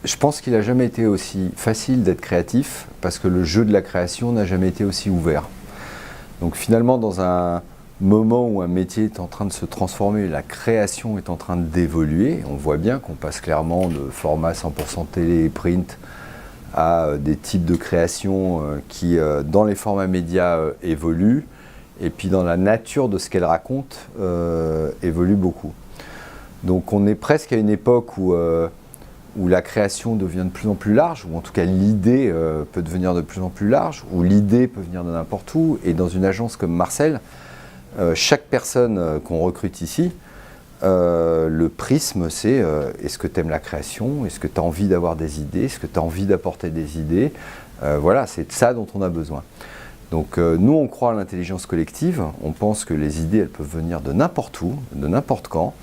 Je pense qu'il n'a jamais été aussi facile d'être créatif parce que le jeu de la création n'a jamais été aussi ouvert. Donc finalement, dans un moment où un métier est en train de se transformer, la création est en train d'évoluer, on voit bien qu'on passe clairement de format 100% télé et print à des types de création qui, dans les formats médias, évoluent, et puis dans la nature de ce qu'elle raconte, évolue beaucoup. Donc on est presque à une époque où la création devient de plus en plus large, ou en tout cas l'idée peut devenir de plus en plus large, où l'idée peut venir de n'importe où. Et dans une agence comme Marcel, chaque personne qu'on recrute ici, le prisme c'est est-ce que tu aimes la création, est-ce que tu as envie d'avoir des idées, est-ce que tu as envie d'apporter des idées, voilà, c'est de ça dont on a besoin. Donc nous on croit à l'intelligence collective, on pense que les idées elles peuvent venir de n'importe où, de n'importe quand,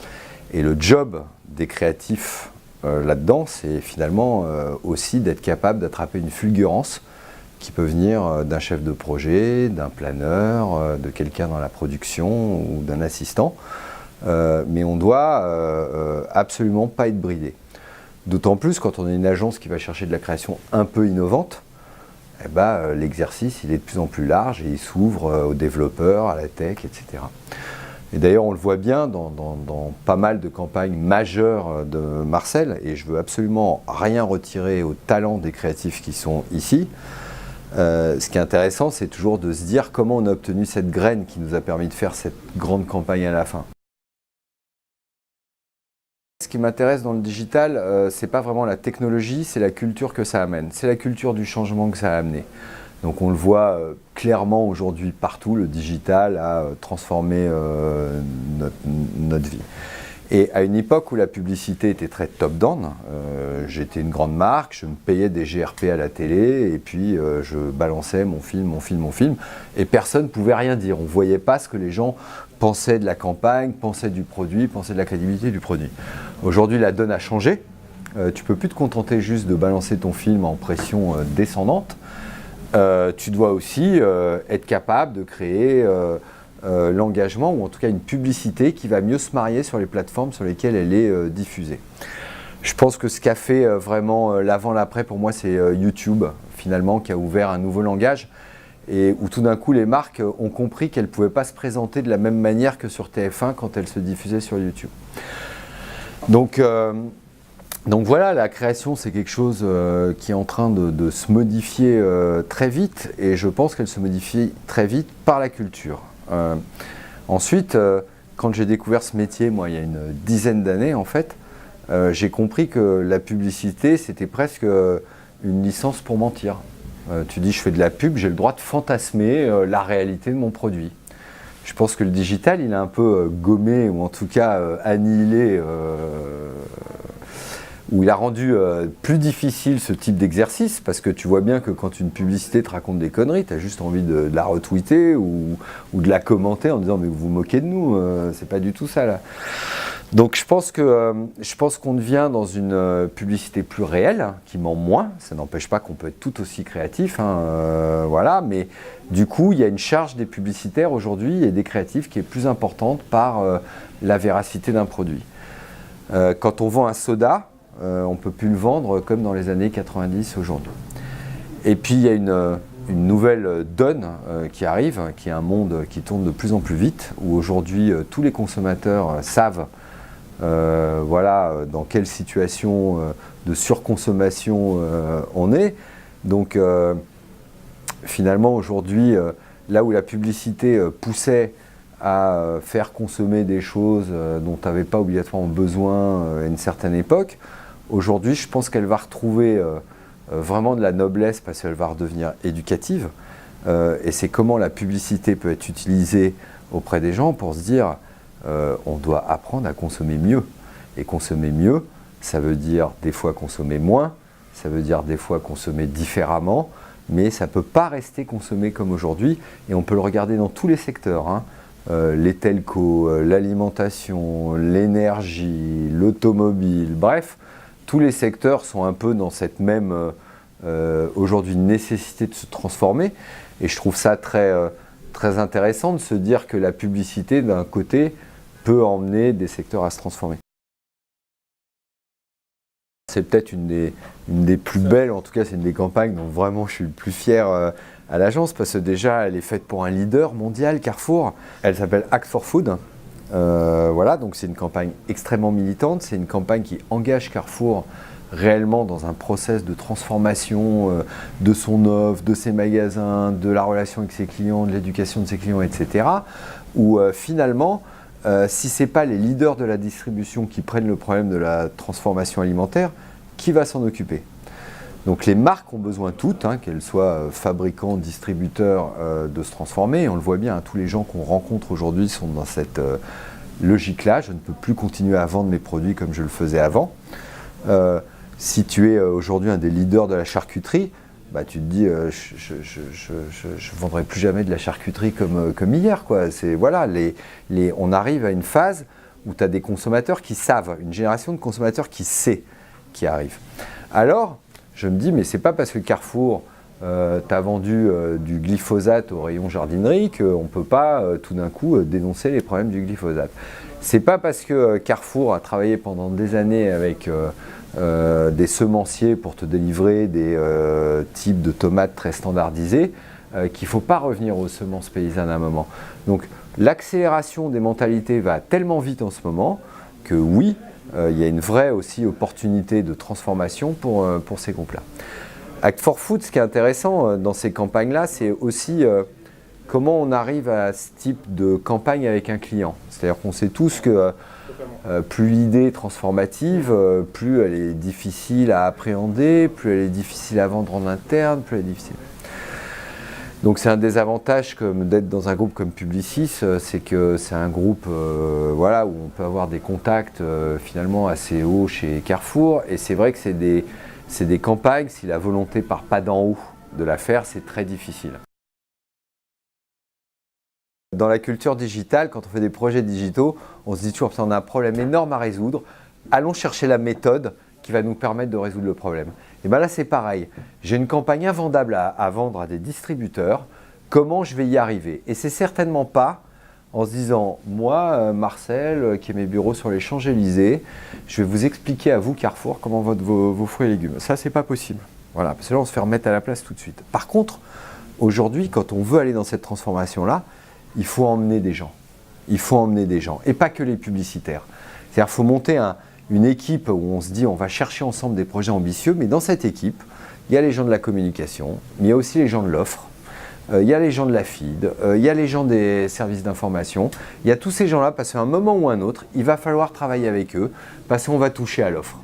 et le job des créatifs là-dedans, c'est finalement aussi d'être capable d'attraper une fulgurance qui peut venir d'un chef de projet, d'un planeur, de quelqu'un dans la production ou d'un assistant. Mais on doit absolument pas être bridé. D'autant plus quand on est une agence qui va chercher de la création un peu innovante, eh ben, l'exercice il est de plus en plus large et il s'ouvre aux développeurs, à la tech, etc. Et d'ailleurs, on le voit bien dans pas mal de campagnes majeures de Marcel, et je veux absolument rien retirer au talent des créatifs qui sont ici. Ce qui est intéressant, c'est toujours de se dire comment on a obtenu cette graine qui nous a permis de faire cette grande campagne à la fin. Ce qui m'intéresse dans le digital, c'est pas vraiment la technologie, c'est la culture que ça amène. C'est la culture du changement que ça a amené. Donc on le voit clairement aujourd'hui partout, le digital a transformé notre vie. Et à une époque où la publicité était très top-down, j'étais une grande marque, je me payais des GRP à la télé et puis je balançais mon film, et personne ne pouvait rien dire. On ne voyait pas ce que les gens pensaient de la campagne, pensaient du produit, pensaient de la crédibilité du produit. Aujourd'hui, la donne a changé. Tu ne peux plus te contenter juste de balancer ton film en pression descendante. Tu dois aussi être capable de créer l'engagement, ou en tout cas une publicité qui va mieux se marier sur les plateformes sur lesquelles elle est diffusée. Je pense que ce qu'a fait vraiment l'avant-l'après pour moi, c'est YouTube, finalement, qui a ouvert un nouveau langage et où tout d'un coup les marques ont compris qu'elles ne pouvaient pas se présenter de la même manière que sur TF1 quand elles se diffusaient sur YouTube. Donc voilà, la création c'est quelque chose qui est en train de se modifier très vite, et je pense qu'elle se modifie très vite par la culture. Ensuite, quand j'ai découvert ce métier, moi il y a une dizaine d'années en fait, j'ai compris que la publicité c'était presque une licence pour mentir. Tu dis je fais de la pub, j'ai le droit de fantasmer la réalité de mon produit. Je pense que le digital il a un peu gommé, ou en tout cas annihilé, où il a rendu plus difficile ce type d'exercice, parce que tu vois bien que quand une publicité te raconte des conneries, tu as juste envie de la retweeter ou de la commenter en disant mais vous vous moquez de nous, c'est pas du tout ça là. Donc je pense qu'on devient dans une publicité plus réelle, qui ment moins. Ça n'empêche pas qu'on peut être tout aussi créatif, hein, voilà, mais du coup il y a une charge des publicitaires aujourd'hui et des créatifs qui est plus importante par la véracité d'un produit. Quand on vend un soda, on ne peut plus le vendre comme dans les années 90 aujourd'hui. Et puis il y a une nouvelle donne qui arrive, qui est un monde qui tourne de plus en plus vite, où aujourd'hui tous les consommateurs savent voilà, dans quelle situation de surconsommation on est. Donc finalement aujourd'hui, là où la publicité poussait à faire consommer des choses dont tu n'avais pas obligatoirement besoin à une certaine époque, aujourd'hui je pense qu'elle va retrouver vraiment de la noblesse parce qu'elle va redevenir éducative. Et c'est comment la publicité peut être utilisée auprès des gens pour se dire on doit apprendre à consommer mieux. Et consommer mieux, ça veut dire des fois consommer moins, ça veut dire des fois consommer différemment, mais ça ne peut pas rester consommé comme aujourd'hui, et on peut le regarder dans tous les secteurs, hein. Les telcos, l'alimentation, l'énergie, l'automobile, bref, tous les secteurs sont un peu dans cette même aujourd'hui nécessité de se transformer, et je trouve ça très intéressant de se dire que la publicité d'un côté peut emmener des secteurs à se transformer. C'est peut-être une des plus belles, en tout cas c'est une des campagnes dont vraiment je suis le plus fier à l'agence, parce que déjà elle est faite pour un leader mondial, Carrefour. Elle s'appelle Act for Food. Voilà, donc c'est une campagne extrêmement militante, c'est une campagne qui engage Carrefour réellement dans un process de transformation de son offre, de ses magasins, de la relation avec ses clients, de l'éducation de ses clients, etc. Où finalement, si ce n'est pas les leaders de la distribution qui prennent le problème de la transformation alimentaire, qui va s'en occuper? Donc les marques ont besoin toutes, qu'elles soient fabricants, distributeurs, de se transformer. Et on le voit bien, tous les gens qu'on rencontre aujourd'hui sont dans cette logique-là. Je ne peux plus continuer à vendre mes produits comme je le faisais avant. Si tu es aujourd'hui un des leaders de la charcuterie, bah, tu te dis je ne vendrai plus jamais de la charcuterie comme hier, quoi. Voilà, on arrive à une phase où tu as des consommateurs qui savent, une génération de consommateurs qui sait qui arrive. Alors, je me dis, mais c'est pas parce que Carrefour t'a vendu du glyphosate au rayon jardinerie qu'on ne peut pas tout d'un coup dénoncer les problèmes du glyphosate. C'est pas parce que Carrefour a travaillé pendant des années avec des semenciers pour te délivrer des types de tomates très standardisés qu'il ne faut pas revenir aux semences paysannes à un moment. Donc l'accélération des mentalités va tellement vite en ce moment que oui, il y a une vraie aussi opportunité de transformation pour ces groupes-là. Act for Food, ce qui est intéressant dans ces campagnes-là, c'est aussi comment on arrive à ce type de campagne avec un client. C'est-à-dire qu'on sait tous que plus l'idée est transformative, plus elle est difficile à appréhender, plus elle est difficile à vendre en interne, plus elle est difficile. Donc c'est un des avantages d'être dans un groupe comme Publicis, c'est que c'est un groupe voilà, où on peut avoir des contacts finalement assez hauts chez Carrefour. Et c'est vrai que c'est des campagnes, si la volonté part pas d'en haut de la faire, c'est très difficile. Dans la culture digitale, quand on fait des projets digitaux, on se dit toujours qu'on a un problème énorme à résoudre, allons chercher la méthode qui va nous permettre de résoudre le problème. Et bien là c'est pareil, j'ai une campagne invendable à vendre à des distributeurs, comment je vais y arriver? Et c'est certainement pas en se disant, moi Marcel, qui ai mes bureaux sur les Champs-Élysées, je vais vous expliquer à vous Carrefour comment vendre vos fruits et légumes. Ça c'est pas possible, voilà, parce que là on se fait remettre à la place tout de suite. Par contre, aujourd'hui quand on veut aller dans cette transformation-là, il faut emmener des gens. Il faut emmener des gens, et pas que les publicitaires. C'est-à-dire qu'il faut monter une équipe où on se dit on va chercher ensemble des projets ambitieux, mais dans cette équipe, il y a les gens de la communication, mais il y a aussi les gens de l'offre, il y a les gens de la feed, il y a les gens des services d'information, il y a tous ces gens-là, parce qu'à un moment ou un autre, il va falloir travailler avec eux, parce qu'on va toucher à l'offre.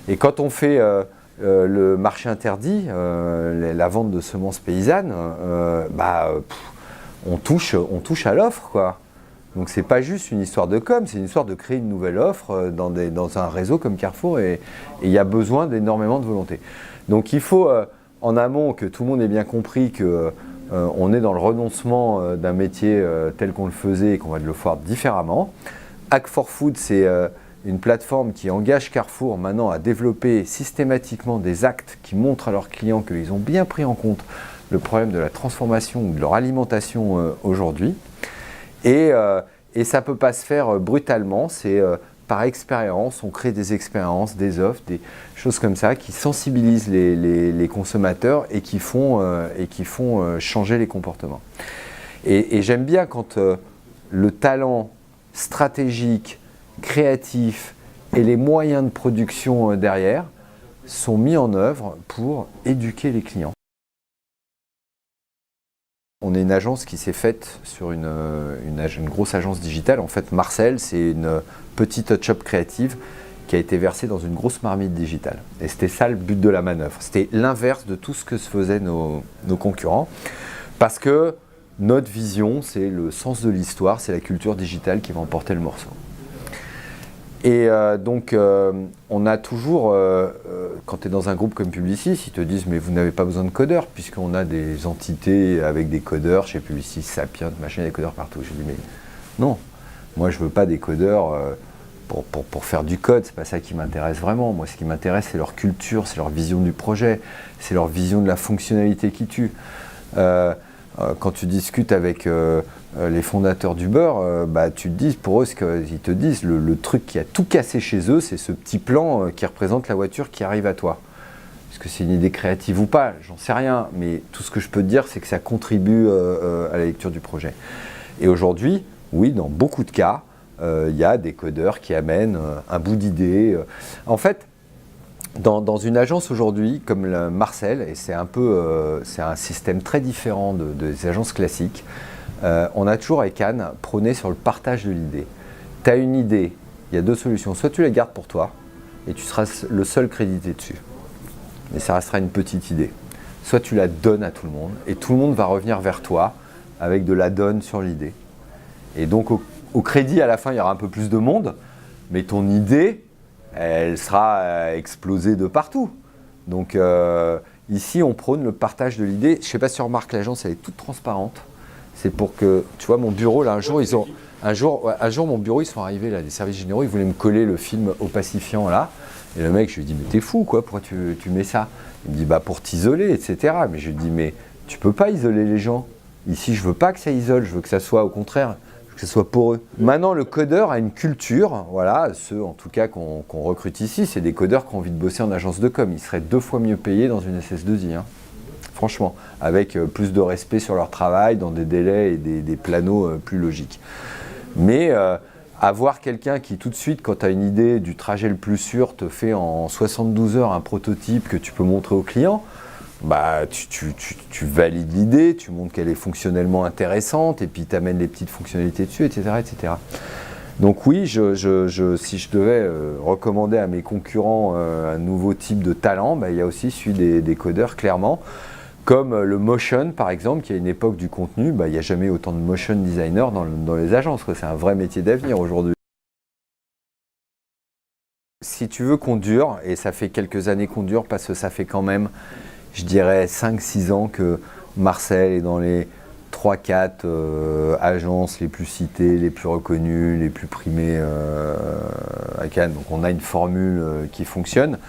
Et quand on fait le marché interdit, la vente de semences paysannes, on touche à l'offre, quoi. Donc c'est pas juste une histoire de com, c'est une histoire de créer une nouvelle offre dans un réseau comme Carrefour, et il y a besoin d'énormément de volonté. Donc il faut en amont que tout le monde ait bien compris que on est dans le renoncement d'un métier tel qu'on le faisait et qu'on va le faire différemment. Act for Food, c'est une plateforme qui engage Carrefour maintenant à développer systématiquement des actes qui montrent à leurs clients qu'ils ont bien pris en compte le problème de la transformation ou de leur alimentation aujourd'hui. Et ça ne peut pas se faire brutalement, c'est par expérience, on crée des expériences, des offres, des choses comme ça qui sensibilisent les consommateurs et qui font changer les comportements. Et j'aime bien quand le talent stratégique, créatif et les moyens de production derrière sont mis en œuvre pour éduquer les clients. On est une agence qui s'est faite sur une grosse agence digitale. En fait, Marcel, c'est une petite touch-up créative qui a été versée dans une grosse marmite digitale. Et c'était ça le but de la manœuvre. C'était l'inverse de tout ce que se faisaient nos concurrents. Parce que notre vision, c'est le sens de l'histoire, c'est la culture digitale qui va emporter le morceau. Et donc, on a toujours, quand tu es dans un groupe comme Publicis, ils te disent mais vous n'avez pas besoin de codeurs, puisqu'on a des entités avec des codeurs, chez Publicis, Sapient, machin, des codeurs partout. Je dis mais non, moi je veux pas des codeurs pour faire du code, c'est pas ça qui m'intéresse vraiment. Moi ce qui m'intéresse c'est leur culture, c'est leur vision du projet, c'est leur vision de la fonctionnalité qui tue. quand tu discutes avec les fondateurs d'Uber, tu te dis, pour eux, ils te disent, le truc qui a tout cassé chez eux, c'est ce petit plan qui représente la voiture qui arrive à toi. Est-ce que c'est une idée créative ou pas? J'en sais rien, mais tout ce que je peux te dire, c'est que ça contribue à la lecture du projet. Et aujourd'hui, oui, dans beaucoup de cas, il y a des codeurs qui amènent un bout d'idée. En fait, dans une agence aujourd'hui, comme Marcel, et c'est un système très différent des agences classiques, on a toujours avec Anne prôné sur le partage de l'idée. Tu as une idée, il y a deux solutions. Soit tu la gardes pour toi, et tu seras le seul crédité dessus. Mais ça restera une petite idée. Soit tu la donnes à tout le monde, et tout le monde va revenir vers toi avec de la donne sur l'idée. Et donc au crédit, à la fin, il y aura un peu plus de monde, mais ton idée, elle sera explosée de partout. Donc ici, on prône le partage de l'idée. Je ne sais pas si tu remarques, l'agence, elle est toute transparente. C'est pour que, tu vois, mon bureau, là, un jour, mon bureau, ils sont arrivés, là, des services généraux, ils voulaient me coller le film Opacifiant, là. Et le mec, je lui dis, mais t'es fou, quoi, pourquoi tu mets ça? Il me dit, pour t'isoler, etc. Mais je lui dis, mais tu peux pas isoler les gens. Ici, je veux pas que ça isole, je veux que ça soit, au contraire, que ce soit pour eux. Maintenant, le codeur a une culture, voilà, ceux en tout cas qu'on recrute ici, c'est des codeurs qui ont envie de bosser en agence de com. Ils seraient 2 fois mieux payés dans une SS2I, hein. Franchement, avec plus de respect sur leur travail, dans des délais et des planos plus logiques. Mais avoir quelqu'un qui tout de suite, quand tu as une idée du trajet le plus sûr, te fait en 72 heures un prototype que tu peux montrer au client, tu valides l'idée, tu montres qu'elle est fonctionnellement intéressante et puis tu amènes les petites fonctionnalités dessus, etc. etc. Donc oui, si je devais recommander à mes concurrents un nouveau type de talent, il y a aussi celui des codeurs, clairement. Comme le motion, par exemple, qui à une époque du contenu, il n'y a jamais autant de motion designers dans les agences. C'est un vrai métier d'avenir aujourd'hui. Si tu veux qu'on dure, et ça fait quelques années qu'on dure, parce que ça fait quand même, je dirais, 5-6 ans que Marcel est dans les 3-4 agences les plus citées, les plus reconnues, les plus primées à Cannes. Donc on a une formule qui fonctionne.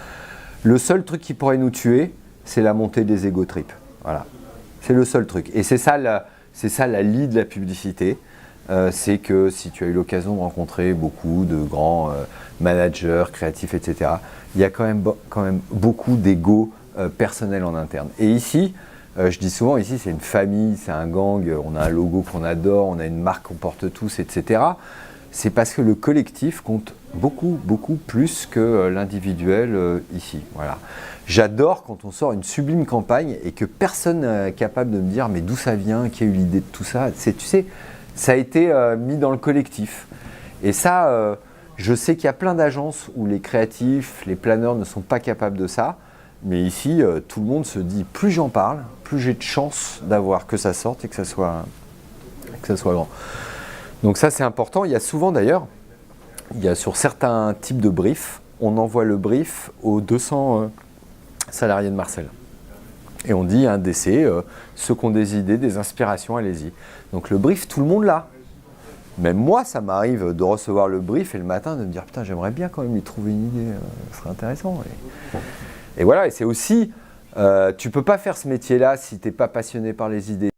Le seul truc qui pourrait nous tuer, c'est la montée des ego trips. Voilà, c'est le seul truc. Et c'est ça la lie de la publicité. C'est que si tu as eu l'occasion de rencontrer beaucoup de grands managers, créatifs, etc., il y a quand même beaucoup d'ego personnel en interne. Et ici, je dis souvent, ici c'est une famille, c'est un gang, on a un logo qu'on adore, on a une marque qu'on porte tous, etc. C'est parce que le collectif compte beaucoup, beaucoup plus que l'individuel ici. Voilà. J'adore quand on sort une sublime campagne et que personne n'est capable de me dire mais d'où ça vient, qui a eu l'idée de tout ça. Tu sais, ça a été mis dans le collectif. Et ça, je sais qu'il y a plein d'agences où les créatifs, les planeurs ne sont pas capables de ça. Mais ici, tout le monde se dit plus j'en parle, plus j'ai de chance d'avoir que ça sorte et que ça soit grand. Donc ça, c'est important. Il y a souvent d'ailleurs, sur certains types de briefs, on envoie le brief aux 200 salariés de Marcel. Et on dit un DC, ceux qui ont des idées, des inspirations, allez-y. Donc le brief, tout le monde l'a. Même moi, ça m'arrive de recevoir le brief et le matin de me dire putain, j'aimerais bien quand même lui trouver une idée, ce serait intéressant. Et voilà, et c'est aussi, tu peux pas faire ce métier-là si tu n'es pas passionné par les idées.